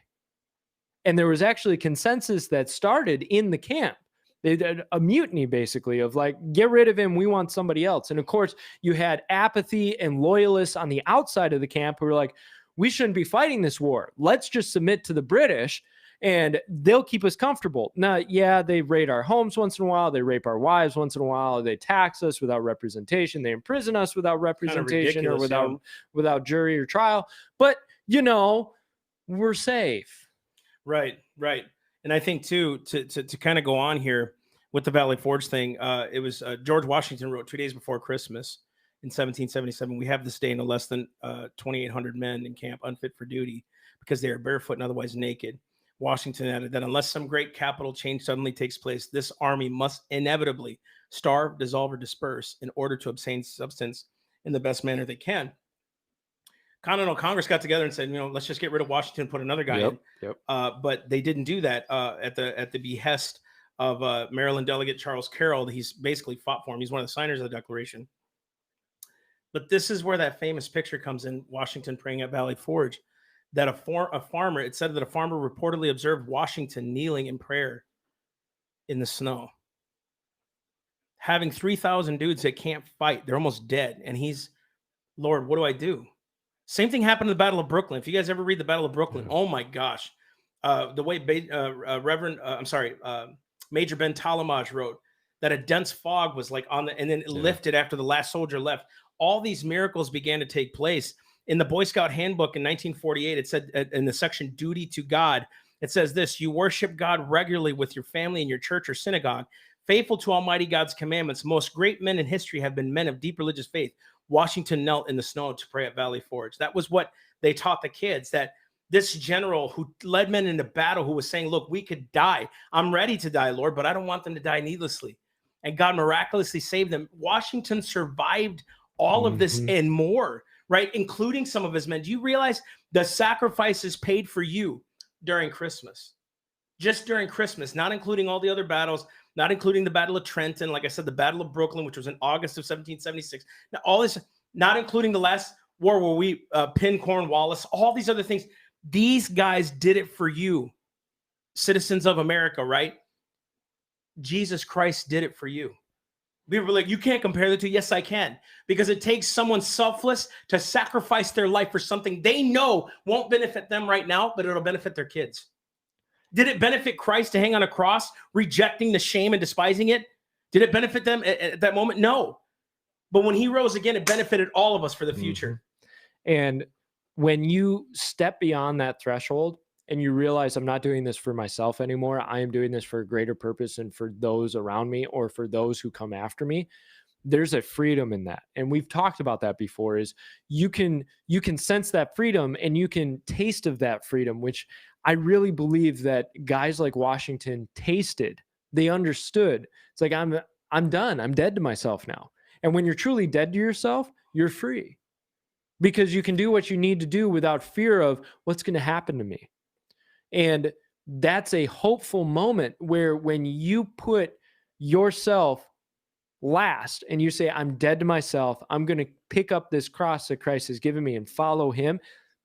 And there was actually consensus that started in the camp. They did a mutiny, basically, of like, get rid of him. We want somebody else. And of course, you had apathy and loyalists on the outside of the camp who were like, we shouldn't be fighting this war. Let's just submit to the British. and they'll keep us comfortable. Now, yeah, they raid our homes once in a while. They rape our wives once in a while. They tax us without representation. They imprison us without representation or without jury or trial. But, we're safe. Right. And I think too, to kind of go on here with the Valley Forge thing, it was George Washington wrote 2 days before Christmas in 1777, we have this day no less than 2,800 men in camp unfit for duty because they are barefoot and otherwise naked. Washington added that unless some great capital change suddenly takes place, this army must inevitably starve, dissolve, or disperse in order to obtain substance in the best manner they can. Continental Congress got together and said, let's just get rid of Washington, put another guy in. But they didn't do that at the behest of Maryland delegate Charles Carroll. He's basically fought for him. He's one of the signers of the Declaration. But this is where that famous picture comes in, Washington praying at Valley Forge, that a farmer, it said that a farmer reportedly observed Washington kneeling in prayer in the snow, having 3,000 dudes that can't fight. They're almost dead. And he's, Lord, what do I do? Same thing happened in the Battle of Brooklyn. If you guys ever read the Battle of Brooklyn, oh my gosh. The way Major Ben Talamaj wrote that a dense fog was like on and then it lifted after the last soldier left. All these miracles began to take place. In the Boy Scout handbook in 1948, it said in the section duty to God, it says this: you worship God regularly with your family in your church or synagogue, faithful to Almighty God's commandments. Most great men in history have been men of deep religious faith. Washington knelt in the snow to pray at Valley Forge. That was what they taught the kids, that this general who led men into battle, who was saying, look, we could die. I'm ready to die, Lord, but I don't want them to die needlessly. And God miraculously saved them. Washington survived all of this and more, right? Including some of his men. Do you realize the sacrifices paid for you during Christmas? Just during Christmas, not including all the other battles, not including the Battle of Trent, and like I said, the Battle of Brooklyn, which was in August of 1776. Now, all this, not including the last war where we pinned Cornwallis, all these other things. These guys did it for you, citizens of America, right? Jesus Christ did it for you. People were like, you can't compare the two. Yes, I can. Because it takes someone selfless to sacrifice their life for something they know won't benefit them right now, but it'll benefit their kids. Did it benefit Christ to hang on a cross, rejecting the shame and despising it? Did it benefit them at that moment? No. But when he rose again, it benefited all of us for the future. And when you step beyond that threshold and you realize I'm not doing this for myself anymore, I am doing this for a greater purpose and for those around me or for those who come after me, there's a freedom in that. And we've talked about that before, is you can sense that freedom and you can taste of that freedom, which I really believe that guys like Washington tasted. They understood. It's like, I'm done. I'm dead to myself now. And when you're truly dead to yourself, you're free, because you can do what you need to do without fear of what's going to happen to me. And that's a hopeful moment where when you put yourself last and you say, I'm dead to myself, I'm going to pick up this cross that Christ has given me and follow him.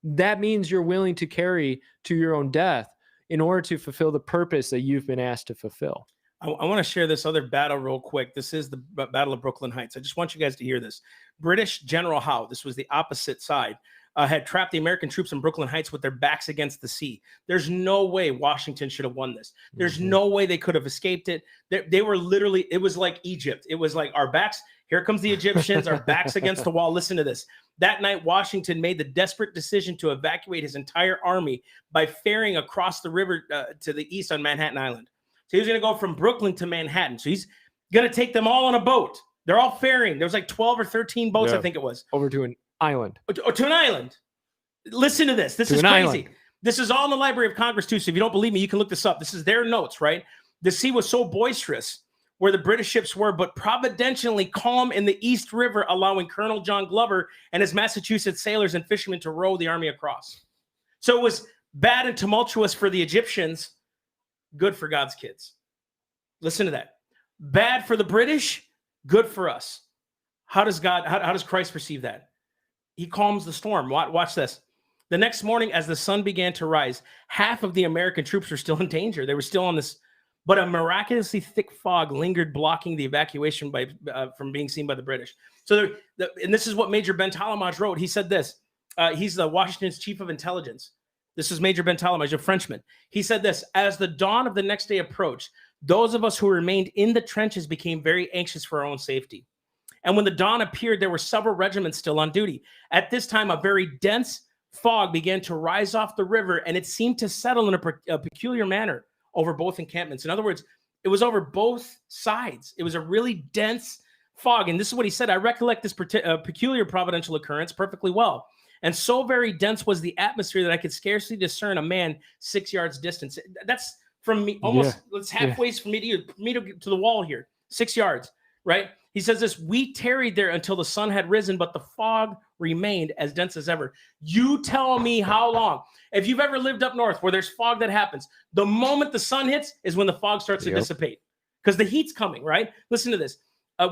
That means you're willing to carry to your own death in order to fulfill the purpose that you've been asked to fulfill. I want to share this other battle real quick. This is the Battle of Brooklyn Heights. I just want you guys to hear this. British General Howe, this was the opposite side, had trapped the American troops in Brooklyn Heights with their backs against the sea. There's no way Washington should have won this. There's no way they could have escaped it. They were literally, it was like Egypt. It was like our backs, here comes the Egyptians, our backs against the wall. Listen to this. That night, Washington made the desperate decision to evacuate his entire army by ferrying across the river to the east on Manhattan Island. So he was going to go from Brooklyn to Manhattan. So he's going to take them all on a boat. They're all ferrying. There was like 12 or 13 boats, I think it was. Over to an island. Or to an island. Listen to this. This is crazy. Island. This is all in the Library of Congress, too. So if you don't believe me, you can look this up. This is their notes, right? The sea was so boisterous where the British ships were, but providentially calm in the East River, allowing Colonel John Glover and his Massachusetts sailors and fishermen to row the army across. So it was bad and tumultuous for the Egyptians, good for God's kids. Listen to that. Bad for the British, good for us. How does Christ perceive that? He calms the storm. Watch this. The next morning, as the sun began to rise, half of the American troops were still in danger. They were still on this, but a miraculously thick fog lingered, blocking the evacuation from being seen by the British. So, and this is what Major Ben Talamaj wrote. He said this. He's the Washington's chief of intelligence. This is Major Ben Talmage, a Frenchman. He said this: as the dawn of the next day approached, those of us who remained in the trenches became very anxious for our own safety. And when the dawn appeared, there were several regiments still on duty. At this time, a very dense fog began to rise off the river, and it seemed to settle in a peculiar manner over both encampments. In other words, it was over both sides. It was a really dense fog. And this is what he said: I recollect this peculiar providential occurrence perfectly well. And so very dense was the atmosphere that I could scarcely discern a man 6 yards distance. That's from me, almost, it's halfway from me to the wall here, 6 yards, right? He says this: we tarried there until the sun had risen, but the fog remained as dense as ever. You tell me how long. If you've ever lived up north where there's fog that happens, the moment the sun hits is when the fog starts to dissipate because the heat's coming, right? Listen to this.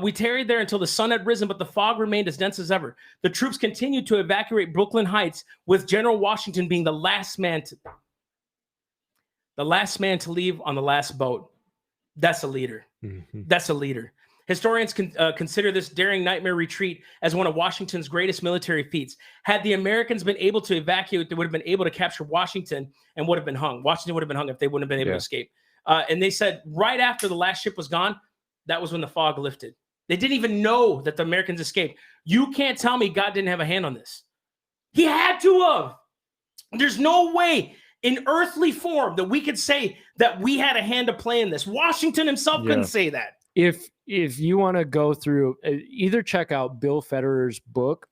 We tarried there until the sun had risen, but the fog remained as dense as ever. The troops continued to evacuate Brooklyn Heights, with General Washington being the last man to leave on the last boat. That's a leader. Mm-hmm. That's a leader. Historians consider this daring nightmare retreat as one of Washington's greatest military feats. Had the Americans been able to evacuate, they would have been able to capture Washington and would have been hung. Washington would have been hung if they wouldn't have been able to escape. And they said right after the last ship was gone, that was when the fog lifted. They didn't even know that the Americans escaped. You can't tell me God didn't have a hand on this. He had to have. There's no way in earthly form that we could say that we had a hand to play in this. Washington himself couldn't say that. If you want to go through, either check out Bill Federer's book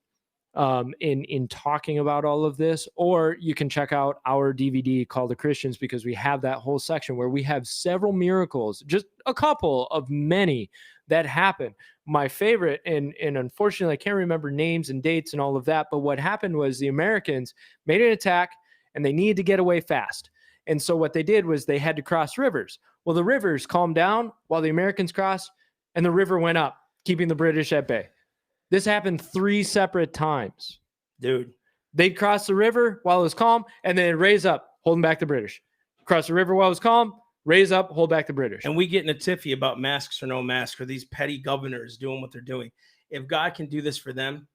in talking about all of this, or you can check out our DVD called The Christians, because we have that whole section where we have several miracles, just a couple of many that happen. My favorite, and unfortunately I can't remember names and dates and all of that, but what happened was the Americans made an attack and they needed to get away fast. And so what they did was they had to cross rivers. Well, the rivers calmed down while the Americans crossed, and the river went up, keeping the British at bay. This happened 3 separate times. Dude. They'd cross the river while it was calm, and then raise up, holding back the British. Cross the river while it was calm, raise up, hold back the British. And we get in a tiffy about masks or no masks, or these petty governors doing what they're doing. If God can do this for them,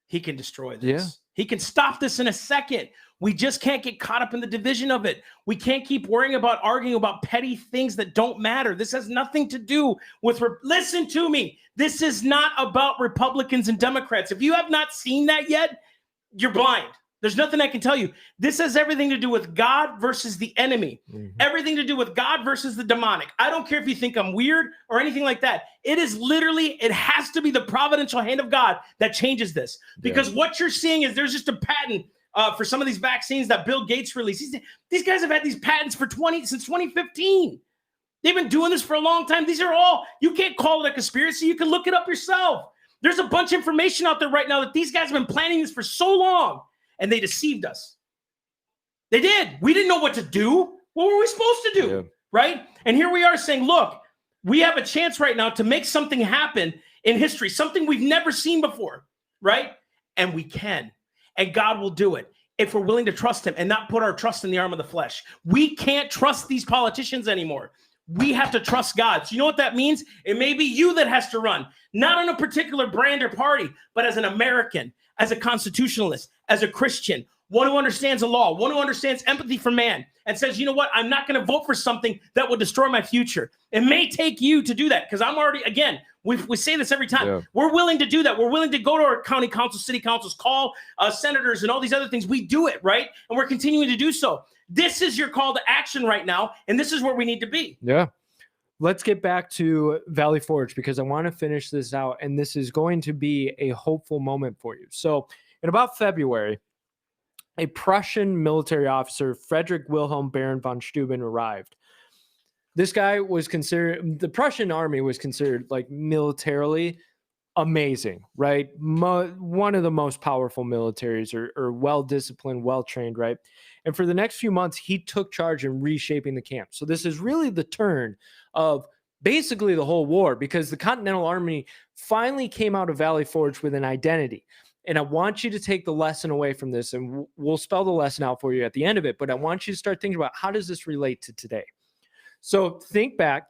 he can destroy this. Yeah. He can stop this in a second. We just can't get caught up in the division of it. We can't keep worrying about arguing about petty things that don't matter. This has nothing to do with, listen to me. This is not about Republicans and Democrats. If you have not seen that yet, you're blind. There's nothing I can tell you. This has everything to do with God versus the enemy. Mm-hmm. Everything to do with God versus the demonic. I don't care if you think I'm weird or anything like that. It is literally, it has to be the providential hand of God that changes this. Because what you're seeing is there's just a patent for some of these vaccines that Bill Gates released. These guys have had these patents since 2015. They've been doing this for a long time. These are all, you can't call it a conspiracy. You can look it up yourself. There's a bunch of information out there right now that these guys have been planning this for so long, and they deceived us. They did. We didn't know what to do. What were we supposed to do? Yeah. Right? And here we are saying, look, we have a chance right now to make something happen in history, something we've never seen before, right? And we can. And God will do it if we're willing to trust him and not put our trust in the arm of the flesh. We can't trust these politicians anymore. We have to trust God. So you know what that means? It may be you that has to run, not on a particular brand or party, but as an American, as a constitutionalist, as a Christian, one who understands the law, one who understands empathy for man, and says, you know what? I'm not going to vote for something that will destroy my future. It may take you to do that, because I'm already, again, we say this every time. Yeah. We're willing to do that. We're willing to go to our county councils, city councils, call senators and all these other things. We do it, right? And we're continuing to do so. This is your call to action right now, and this is where we need to be. Yeah. Let's get back to Valley Forge, because I want to finish this out, and this is going to be a hopeful moment for you. So in about February, a Prussian military officer, Friedrich Wilhelm Baron von Steuben, arrived. This guy was considered, the Prussian army was considered like militarily amazing, right? One of the most powerful militaries, or well-disciplined, well-trained, right? And for the next few months, he took charge in reshaping the camp. So this is really the turn of basically the whole war, because the Continental Army finally came out of Valley Forge with an identity. And I want you to take the lesson away from this, and we'll spell the lesson out for you at the end of it. But I want you to start thinking about, how does this relate to today? So think back,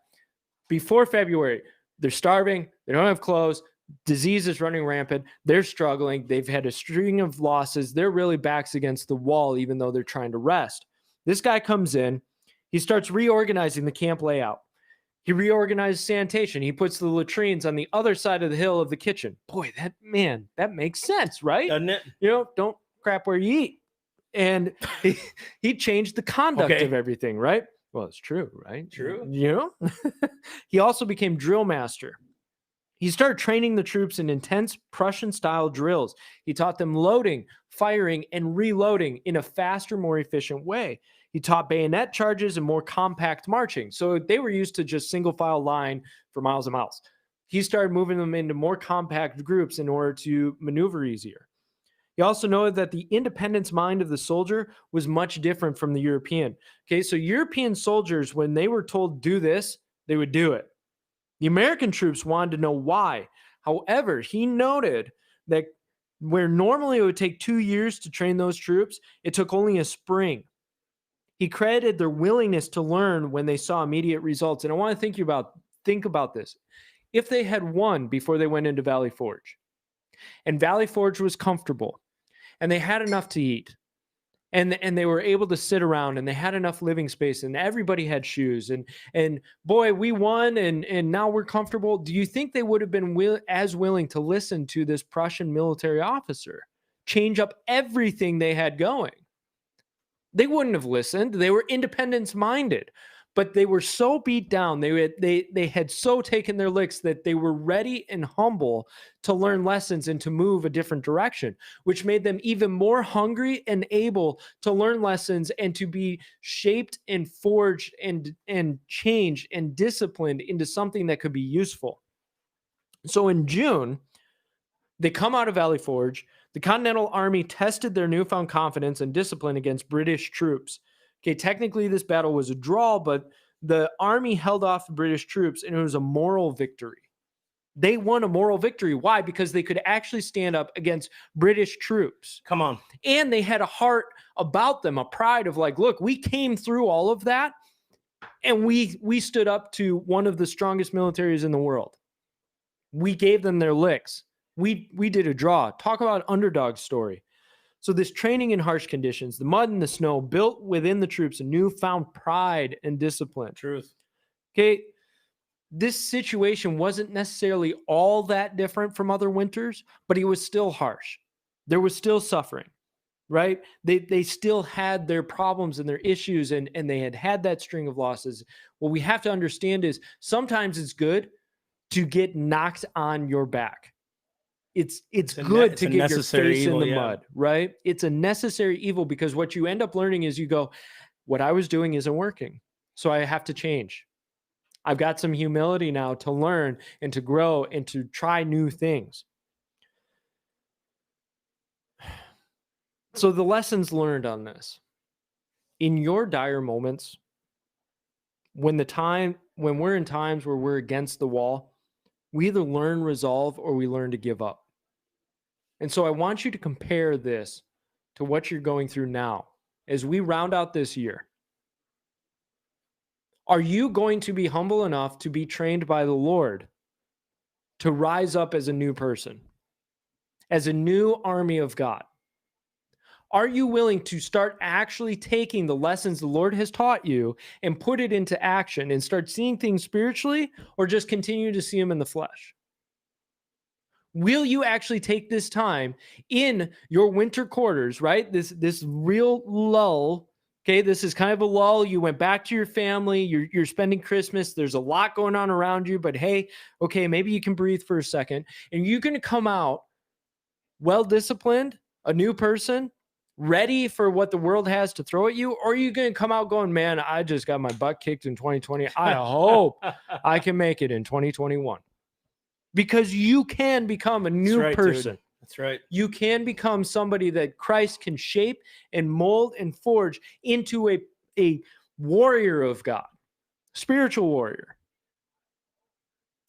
before February, they're starving, they don't have clothes, Disease is running rampant. They're struggling. They've had a string of losses. They're really backs against the wall, even though they're trying to rest. This guy comes in. He starts reorganizing the camp layout. He reorganizes sanitation. He puts the latrines on the other side of the hill of the kitchen. Boy, that makes sense, right? Doesn't it? Don't crap where you eat. And he changed the conduct of everything, right? Well, it's true, right? True. He also became drill master. He started training the troops in intense Prussian-style drills. He taught them loading, firing, and reloading in a faster, more efficient way. He taught bayonet charges and more compact marching. So they were used to just single-file line for miles and miles. He started moving them into more compact groups in order to maneuver easier. He also noted that the independence mind of the soldier was much different from the European. Okay, so European soldiers, when they were told do this, they would do it. The American troops wanted to know why. However, he noted that where normally it would take 2 years to train those troops, it took only a spring. He credited their willingness to learn when they saw immediate results. And I want to think about this. If they had won before they went into Valley Forge, and Valley Forge was comfortable, and they had enough to eat, and they were able to sit around, and they had enough living space, and everybody had shoes, and boy, we won, and now we're comfortable. Do you think they would have been as willing to listen to this Prussian military officer change up everything they had going? They wouldn't have listened. They were independence-minded, but they were so beat down. They had so taken their licks that they were ready and humble to learn lessons and to move a different direction, which made them even more hungry and able to learn lessons and to be shaped and forged and changed and disciplined into something that could be useful. So in June, they come out of Valley Forge. The Continental Army tested their newfound confidence and discipline against British troops. Okay, technically this battle was a draw, but the army held off the British troops, and it was a moral victory. They won a moral victory. Why? Because they could actually stand up against British troops. Come on. And they had a heart about them, a pride of like, look, we came through all of that, and we stood up to one of the strongest militaries in the world. We gave them their licks. We did a draw. Talk about underdog story. So this training in harsh conditions, the mud and the snow, built within the troops a newfound pride and discipline. Truth. Okay, this situation wasn't necessarily all that different from other winters, but it was still harsh. There was still suffering, right? They still had their problems and their issues, and they had that string of losses. What we have to understand is sometimes it's good to get knocked on your back. It's good to get your face in the mud, right? It's a necessary evil, because what you end up learning is you go, what I was doing isn't working, so I have to change. I've got some humility now to learn and to grow and to try new things. So the lessons learned on this. In your dire moments, when we're in times where we're against the wall, we either learn resolve or we learn to give up. And so I want you to compare this to what you're going through now as we round out this year. Are you going to be humble enough to be trained by the Lord to rise up as a new person, as a new army of God? Are you willing to start actually taking the lessons the Lord has taught you and put it into action and start seeing things spiritually, or just continue to see them in the flesh? Will you actually take this time in your winter quarters, right? This real lull. Okay, this is kind of a lull. You went back to your family. You're spending Christmas. There's a lot going on around you, but hey, okay, maybe you can breathe for a second. And you're going to come out well-disciplined, a new person, ready for what the world has to throw at you? Or are you going to come out going, man, I just got my butt kicked in 2020. I hope I can make it in 2021. Because you can become a new person. Dude. That's right. You can become somebody that Christ can shape and mold and forge into a warrior of God, spiritual warrior.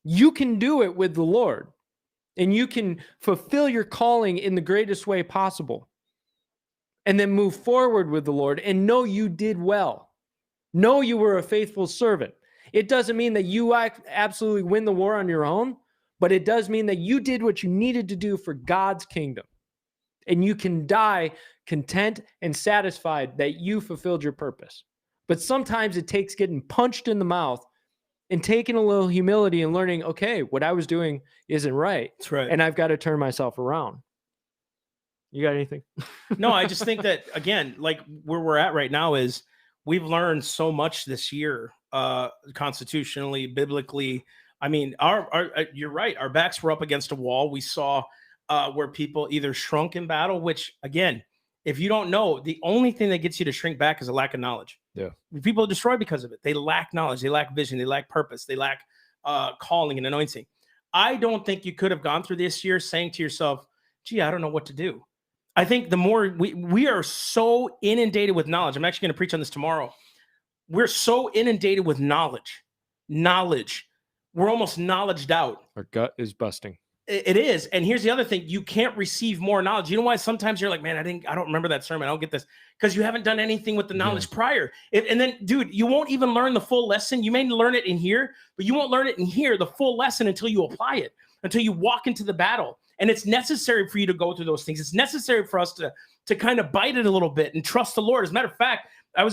You can do it with the Lord, and you can fulfill your calling in the greatest way possible, and then move forward with the Lord and know you did well. Know you were a faithful servant. It doesn't mean that you absolutely win the war on your own, but it does mean that you did what you needed to do for God's kingdom. And you can die content and satisfied that you fulfilled your purpose. But sometimes it takes getting punched in the mouth and taking a little humility and learning, okay, what I was doing isn't right. That's right. And I've got to turn myself around. You got anything? No, I just think that, again, like where we're at right now is we've learned so much this year, constitutionally, biblically. I mean, you're right. Our backs were up against a wall. We saw where people either shrunk in battle, which, again, if you don't know, the only thing that gets you to shrink back is a lack of knowledge. Yeah. People are destroyed because of it. They lack knowledge. They lack vision. They lack purpose. They lack calling and anointing. I don't think you could have gone through this year saying to yourself, gee, I don't know what to do. I think the more we are so inundated with knowledge. I'm actually going to preach on this tomorrow. We're so inundated with knowledge. We're almost knowledged out. Our gut is busting. It is. And here's the other thing. You can't receive more knowledge. You know why sometimes you're like, man, I don't remember that sermon. I don't get this. Because you haven't done anything with the knowledge prior. And then, dude, you won't even learn the full lesson. You may learn it in here, but you won't learn it in here, the full lesson, until you apply it, until you walk into the battle. And it's necessary for you to go through those things. It's necessary for us to kind of bite it a little bit and trust the Lord. As a matter of fact, I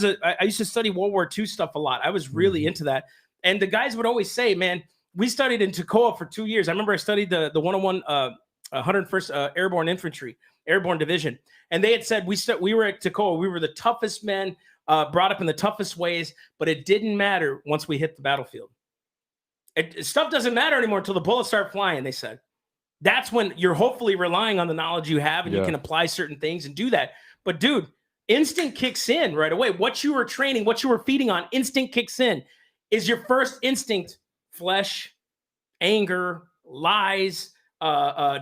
used to study World War II stuff a lot. I was really into that. And the guys would always say, man, we studied in Toccoa for 2 years. I remember I studied the 101 101st Airborne Infantry, Airborne Division. And they had said, we were at Toccoa. We were the toughest men, brought up in the toughest ways, but it didn't matter once we hit the battlefield. Stuff doesn't matter anymore until the bullets start flying, they said. That's when you're hopefully relying on the knowledge you have and you can apply certain things and do that. But dude, instinct kicks in right away. What you were training, what you were feeding on, instinct kicks in. Is your first instinct flesh, anger, lies,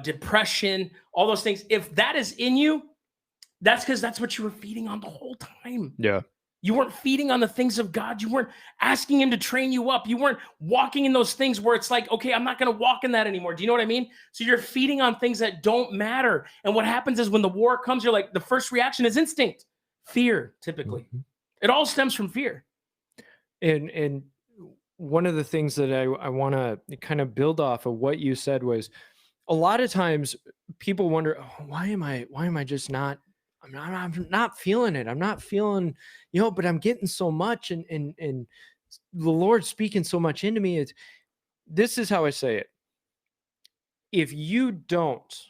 depression, all those things? If that is in you, that's because that's what you were feeding on the whole time. Yeah. You weren't feeding on the things of God. You weren't asking him to train you up. You weren't walking in those things where it's like, okay, I'm not going to walk in that anymore. Do you know what I mean? So you're feeding on things that don't matter. And what happens is when the war comes, you're like, the first reaction is instinct, fear, typically. It all stems from fear. And one of the things that I want to kind of build off of what you said was, a lot of times people wonder, oh, why am I just not, I'm not feeling it. I'm not feeling, but I'm getting so much and the Lord's speaking so much into me. This is how I say it. If you don't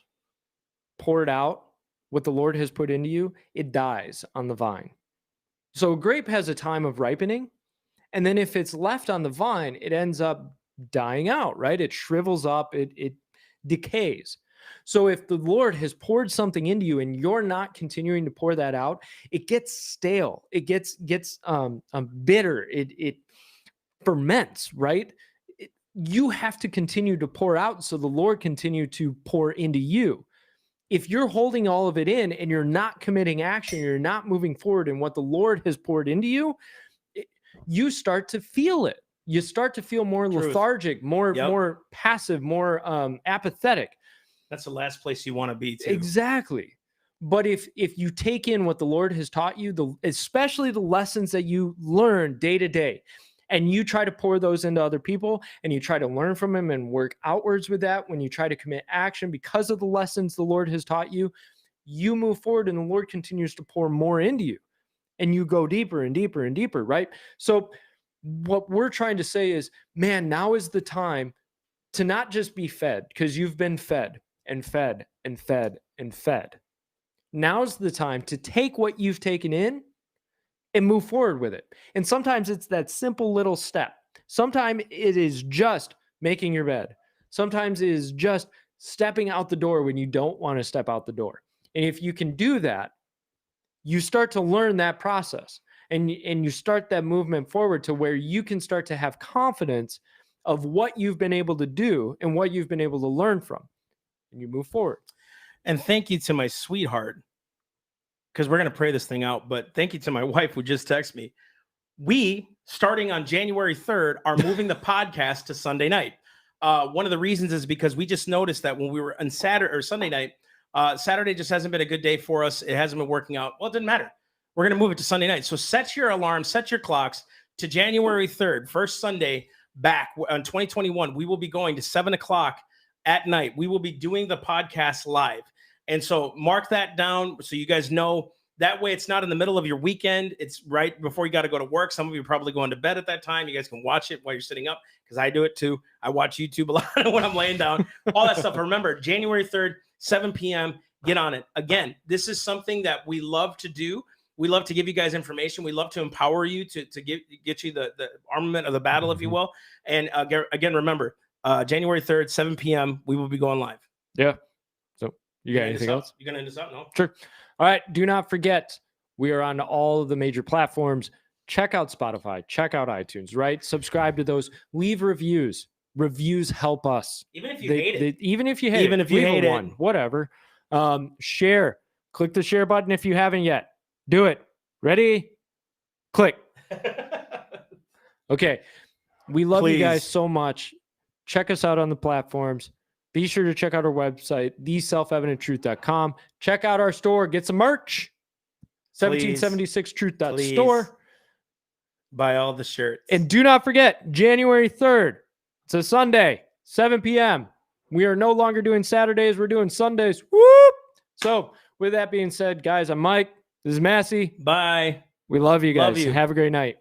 pour it out, what the Lord has put into you, it dies on the vine. So a grape has a time of ripening. And then if it's left on the vine, it ends up dying out, right? It shrivels up, it decays. So if the Lord has poured something into you and you're not continuing to pour that out, it gets stale. It gets bitter. It ferments, right? You have to continue to pour out so the Lord continue to pour into you. If you're holding all of it in and you're not committing action, you're not moving forward in what the Lord has poured into you, you start to feel it. You start to feel more lethargic, more passive, more apathetic. That's the last place you want to be, too. Exactly. But if you take in what the Lord has taught you, especially the lessons that you learn day to day, and you try to pour those into other people, and you try to learn from them and work outwards with that, when you try to commit action because of the lessons the Lord has taught you, you move forward and the Lord continues to pour more into you. And you go deeper and deeper and deeper, right? So what we're trying to say is, man, now is the time to not just be fed, because you've been fed and fed and fed and fed. Now's the time to take what you've taken in and move forward with it. And sometimes it's that simple little step. Sometimes it is just making your bed. Sometimes it is just stepping out the door when you don't want to step out the door. And if you can do that, you start to learn that process and you start that movement forward to where you can start to have confidence of what you've been able to do and what you've been able to learn from. And you move forward. And thank you to my sweetheart, because we're going to pray this thing out. But thank you to my wife who just texted me. We, starting on January 3rd, are moving the podcast to Sunday night. One of the reasons is because we just noticed that when we were on Saturday or Sunday night, Saturday just hasn't been a good day for us. It hasn't been working out. Well, it didn't matter. We're going to move it to Sunday night. So set your alarm, set your clocks to January 3rd, first Sunday back on 2021. We will be going to 7 o'clock at night, we will be doing the podcast live. And so mark that down so you guys know. That way it's not in the middle of your weekend. It's right before you got to go to work. Some of you are probably going to bed at that time. You guys can watch it while you're sitting up, because I do it too. I watch YouTube a lot when I'm laying down, all that stuff. Remember, January 3rd, 7 p.m., get on it. Again, this is something that we love to do. We love to give you guys information. We love to empower you to get you the armament of the battle, if you will. And again, remember, January 3rd, 7 p.m., we will be going live. Yeah. So you got anything else? You're going to end us up? No? Sure. All right. Do not forget, we are on all of the major platforms. Check out Spotify. Check out iTunes, right? Subscribe to those. Leave reviews. Reviews help us. Even if you hate it. Even if you hate it. Even if you hate it. One, whatever. Share. Click the share button if you haven't yet. Do it. Ready? Click. Okay. We love you guys so much. Check us out on the platforms. Be sure to check out our website, theselfevidenttruth.com. Check out our store. Get some merch. 1776truth.store. Buy all the shirts. And do not forget, January 3rd. It's a Sunday, 7 p.m. We are no longer doing Saturdays. We're doing Sundays. Whoop! So with that being said, guys, I'm Mike. This is Massey. Bye. We love you guys. Love you. Have a great night.